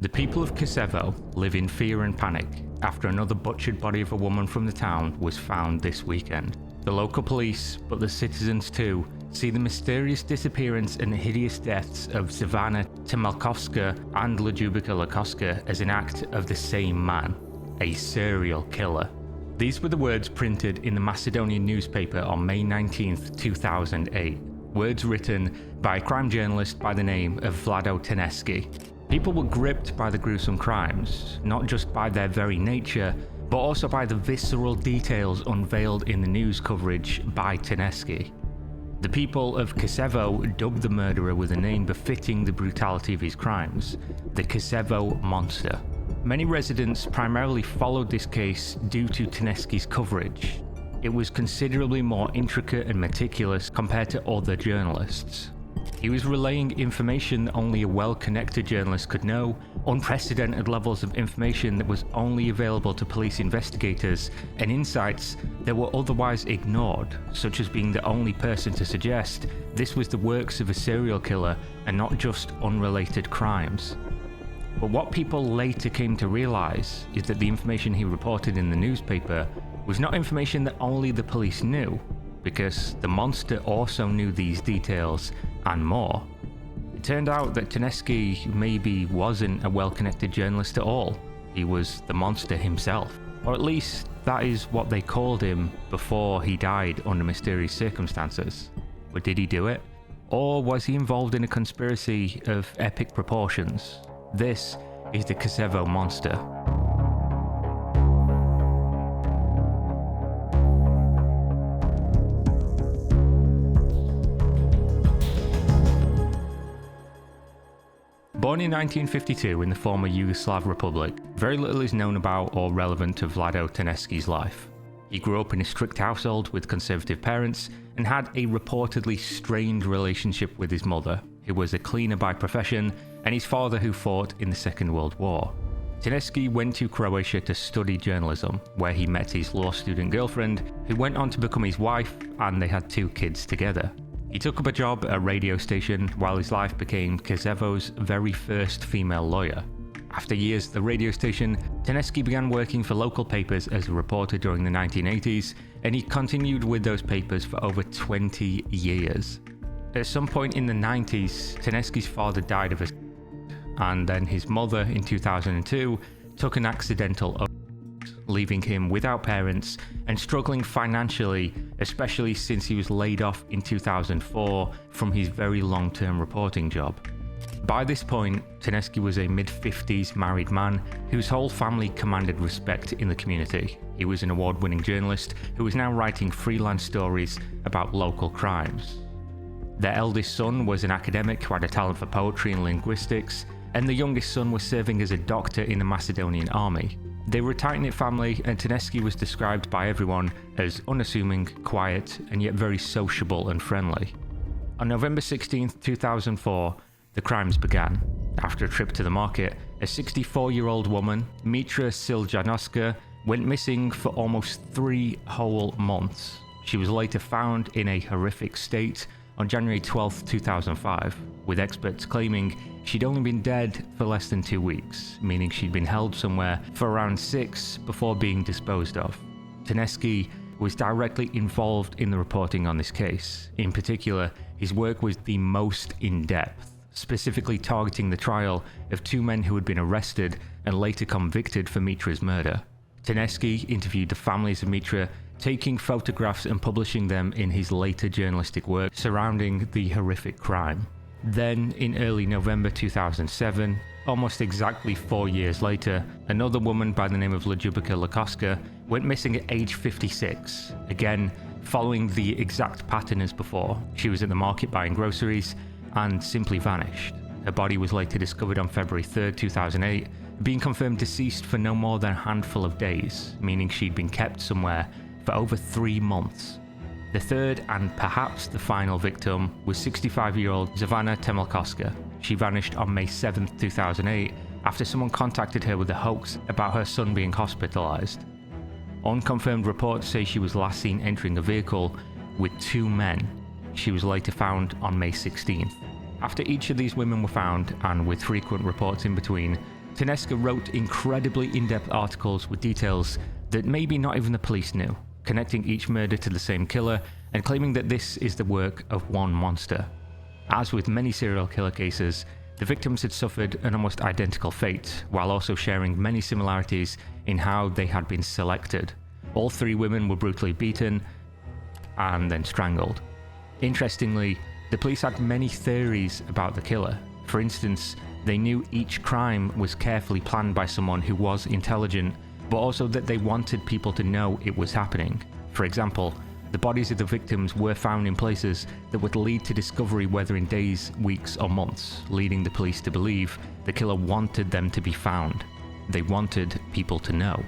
The people of Kosovo live in fear and panic after another butchered body of a woman from the town was found this weekend. The local police, but the citizens too, see the mysterious disappearance and hideous deaths of Savannah Temelkovska and Ljubika Lakoska as an act of the same man, a serial killer. These were the words printed in the Macedonian newspaper on May 19th, 2008. Words written by a crime journalist by the name of Vlado Teneski. People were gripped by the gruesome crimes, not just by their very nature, but also by the visceral details unveiled in the news coverage by Teneski. The people of Kosovo dubbed the murderer with a name befitting the brutality of his crimes, the Kosovo Monster. Many residents primarily followed this case due to Teneski's coverage. It was considerably more intricate and meticulous compared to other journalists. He was relaying information that only a well-connected journalist could know, unprecedented levels of information that was only available to police investigators, and insights that were otherwise ignored, such as being the only person to suggest this was the works of a serial killer and not just unrelated crimes. But what people later came to realize is that the information he reported in the newspaper was not information that only the police knew, because the monster also knew these details and more. It turned out that Teneski maybe wasn't a well-connected journalist at all. He was the monster himself. Or at least that is what they called him before he died under mysterious circumstances. But did he do it? Or was he involved in a conspiracy of epic proportions? This is the Kosovo Monster. Born in 1952 in the former Yugoslav Republic, very little is known about or relevant to Vlado Teneski's life. He grew up in a strict household with conservative parents and had a reportedly strained relationship with his mother, who was a cleaner by profession, and his father, who fought in the Second World War. Teneski went to Croatia to study journalism, where he met his law student girlfriend, who went on to become his wife, and they had 2 kids together. He took up a job at a radio station while his wife became Kosovo's very first female lawyer. After years at the radio station, Teneski began working for local papers as a reporter during the 1980s, and he continued with those papers for over 20 years. At some point in the 90s, Teneski's father died of a and then his mother in 2002 took an accidental overdose, leaving him without parents and struggling financially, especially since he was laid off in 2004 from his very long-term reporting job. By this point, Teneski was a mid-50s married man whose whole family commanded respect in the community. He was an award-winning journalist who was now writing freelance stories about local crimes. Their eldest son was an academic who had a talent for poetry and linguistics, and the youngest son was serving as a doctor in the Macedonian army. They were a tight-knit family, and Teneski was described by everyone as unassuming, quiet, and yet very sociable and friendly. On November 16, 2004, the crimes began. After a trip to the market, a 64-year-old woman, Mitra Siljanoska, went missing for almost 3 whole months. She was later found in a horrific state on January 12, 2005, with experts claiming she'd only been dead for less than 2 weeks, meaning she'd been held somewhere for around 6 before being disposed of. Teneski was directly involved in the reporting on this case. In particular, his work was the most in-depth, specifically targeting the trial of 2 men who had been arrested and later convicted for Mitra's murder. Teneski interviewed the families of Mitra, taking photographs and publishing them in his later journalistic work surrounding the horrific crime. Then, in early November 2007, almost exactly 4 years later, another woman by the name of Ljubika Lakoska went missing at age 56, again following the exact pattern as before. She was at the market buying groceries and simply vanished. Her body was later discovered on February 3, 2008, being confirmed deceased for no more than a handful of days, meaning she'd been kept somewhere for over 3 months. The third and perhaps the final victim was 65-year-old Savannah Temelkovska. She vanished on May 7, 2008 after someone contacted her with a hoax about her son being hospitalized. Unconfirmed reports say she was last seen entering a vehicle with 2 men. She was later found on May 16th. After each of these women were found, and with frequent reports in between, Tedeschi wrote incredibly in-depth articles with details that maybe not even the police knew, connecting each murder to the same killer and claiming that this is the work of one monster. As with many serial killer cases, the victims had suffered an almost identical fate, while also sharing many similarities in how they had been selected. All 3 women were brutally beaten and then strangled. Interestingly, the police had many theories about the killer. For instance, they knew each crime was carefully planned by someone who was intelligent, but also that they wanted people to know it was happening. For example, the bodies of the victims were found in places that would lead to discovery whether in days, weeks or months, leading the police to believe the killer wanted them to be found. They wanted people to know.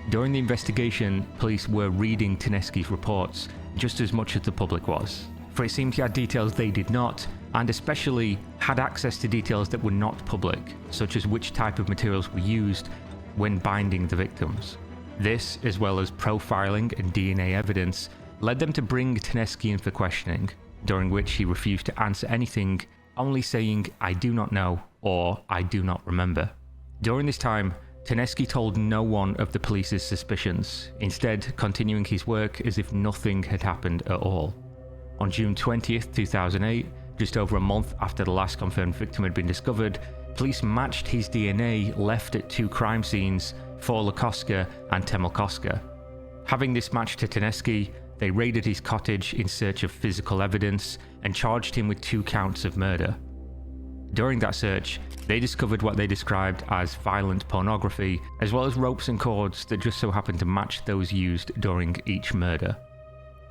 During the investigation, police were reading Tedeschi's reports just as much as the public was, for it seemed he had details they did not, and especially had access to details that were not public, such as which type of materials were used when binding the victims. This, as well as profiling and DNA evidence, led them to bring Tedeschi in for questioning, during which he refused to answer anything, only saying, "I do not know," or "I do not remember." During this time, Tedeschi told no one of the police's suspicions, instead continuing his work as if nothing had happened at all. On June 20th, 2008, just over a month after the last confirmed victim had been discovered, police matched his DNA left at 2 crime scenes, Forlakoska and Temelkoska. Having this match to Tedeschi, they raided his cottage in search of physical evidence and charged him with 2 counts of murder. During that search, they discovered what they described as violent pornography, as well as ropes and cords that just so happened to match those used during each murder.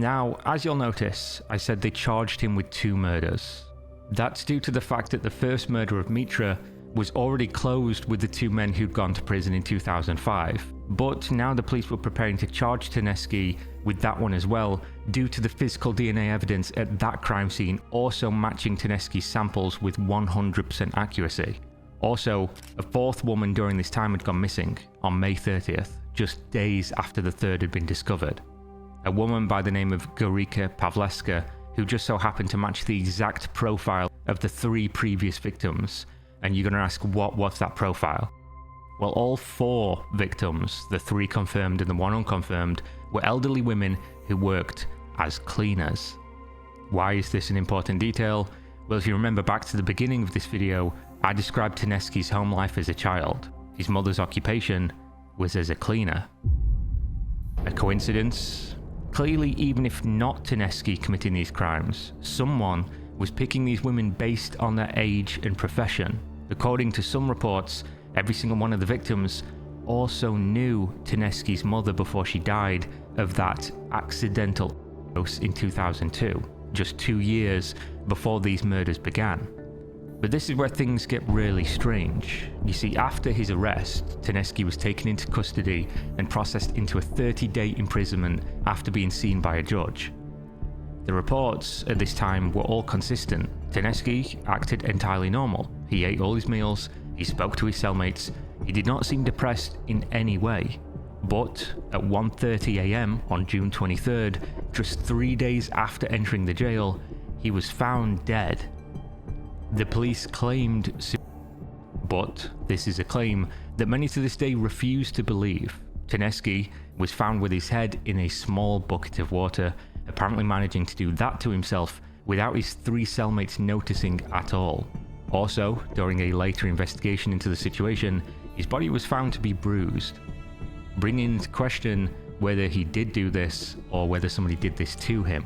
Now, as you'll notice, I said they charged him with 2 murders. That's due to the fact that the first murder of Mitra was already closed with the 2 men who'd gone to prison in 2005, but now the police were preparing to charge Tedeschi with that one as well, due to the physical DNA evidence at that crime scene also matching Tedeschi's samples with 100% accuracy. Also, a 4th woman during this time had gone missing on May 30th, just days after the 3rd had been discovered. A woman by the name of Gorika Pavleska, who just so happened to match the exact profile of the 3 previous victims. And you're going to ask, what was that profile? Well, all 4 victims, the 3 confirmed and the 1 unconfirmed, were elderly women who worked as cleaners. Why is this an important detail? Well, if you remember back to the beginning of this video, I described Tedeschi's home life as a child. His mother's occupation was as a cleaner. A coincidence? Clearly, even if not Tedeschi committing these crimes, someone was picking these women based on their age and profession. According to some reports, every single one of the victims also knew Tedeschi's mother before she died of that accidental overdose in 2002, just 2 years before these murders began. But this is where things get really strange. You see, after his arrest, Tedeschi was taken into custody and processed into a 30-day imprisonment after being seen by a judge. The reports at this time were all consistent. Tedeschi acted entirely normal. He ate all his meals, he spoke to his cellmates, he did not seem depressed in any way. But at 1:30 AM on June 23rd, just 3 days after entering the jail, he was found dead. The police claimed but this is a claim that many to this day refuse to believe. Tedeschi was found with his head in a small bucket of water, apparently managing to do that to himself without his 3 cellmates noticing at all. Also, during a later investigation into the situation, his body was found to be bruised, bringing into question whether he did do this or whether somebody did this to him.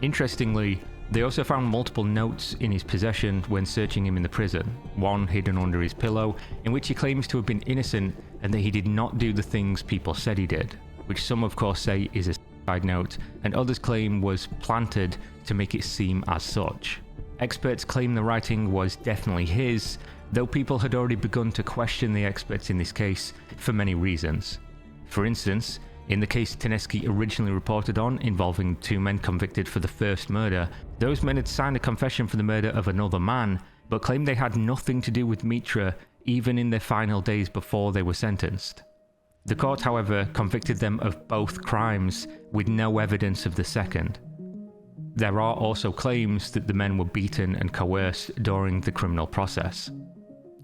Interestingly, they also found multiple notes in his possession when searching him in the prison, one hidden under his pillow, in which he claims to have been innocent and that he did not do the things people said he did, which some of course say is a side note, and others claim was planted to make it seem as such. Experts claim the writing was definitely his, though people had already begun to question the experts in this case for many reasons. For instance, in the case Tedeschi originally reported on, involving 2 men convicted for the first murder, those men had signed a confession for the murder of another man, but claimed they had nothing to do with Mitra even in their final days before they were sentenced. The court, however, convicted them of both crimes with no evidence of the second. There are also claims that the men were beaten and coerced during the criminal process.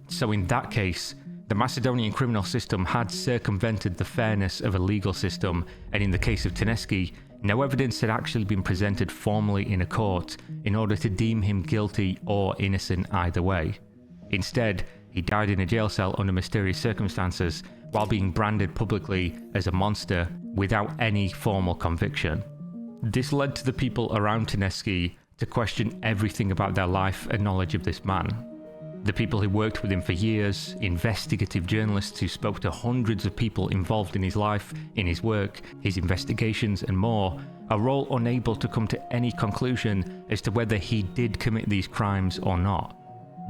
So in that case, The Macedonian criminal system had circumvented the fairness of a legal system, and in the case of Tedeschi, no evidence had actually been presented formally in a court in order to deem him guilty or innocent either way. Instead, he died in a jail cell under mysterious circumstances while being branded publicly as a monster without any formal conviction. This led to the people around Tedeschi to question everything about their life and knowledge of this man. The people who worked with him for years, investigative journalists who spoke to hundreds of people involved in his life, in his work, his investigations and more, are all unable to come to any conclusion as to whether he did commit these crimes or not.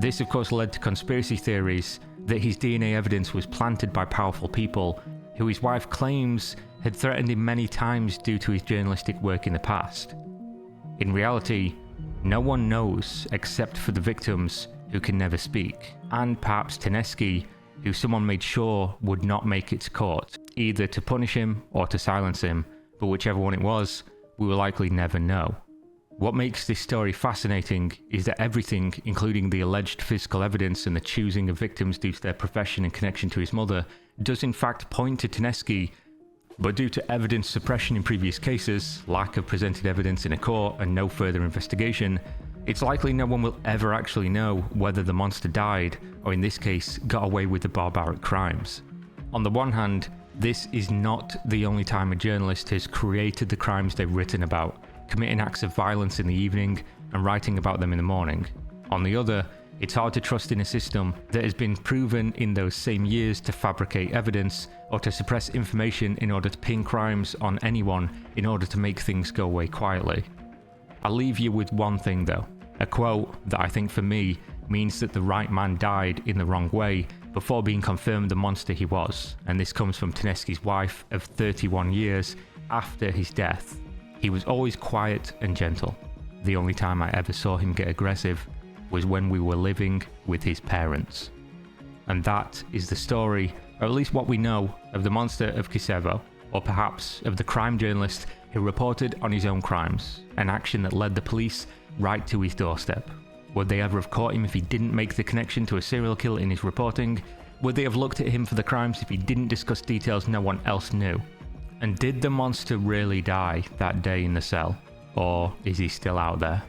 This of course led to conspiracy theories that his DNA evidence was planted by powerful people who his wife claims had threatened him many times due to his journalistic work in the past. In reality, no one knows except for the victims who can never speak, and perhaps Tedeschi, who someone made sure would not make it to court, either to punish him or to silence him, but whichever one it was, we will likely never know. What makes this story fascinating is that everything, including the alleged physical evidence and the choosing of victims due to their profession and connection to his mother, does in fact point to Tedeschi, but due to evidence suppression in previous cases, lack of presented evidence in a court, and no further investigation, it's likely no one will ever actually know whether the monster died, or in this case, got away with the barbaric crimes. On the one hand, this is not the only time a journalist has created the crimes they've written about, committing acts of violence in the evening and writing about them in the morning. On the other, it's hard to trust in a system that has been proven in those same years to fabricate evidence or to suppress information in order to pin crimes on anyone in order to make things go away quietly. I'll leave you with one thing though, a quote that I think for me means that the right man died in the wrong way before being confirmed the monster he was, and this comes from Tedeschi's wife of 31 years after his death. He was always quiet and gentle. The only time I ever saw him get aggressive was when we were living with his parents. And that is the story, or at least what we know, of the monster of Kisevo, or perhaps of the crime journalist who reported on his own crimes, an action that led the police right to his doorstep. Would they ever have caught him if he didn't make the connection to a serial killer in his reporting? Would they have looked at him for the crimes if he didn't discuss details no one else knew? And did the monster really die that day in the cell? Or is he still out there?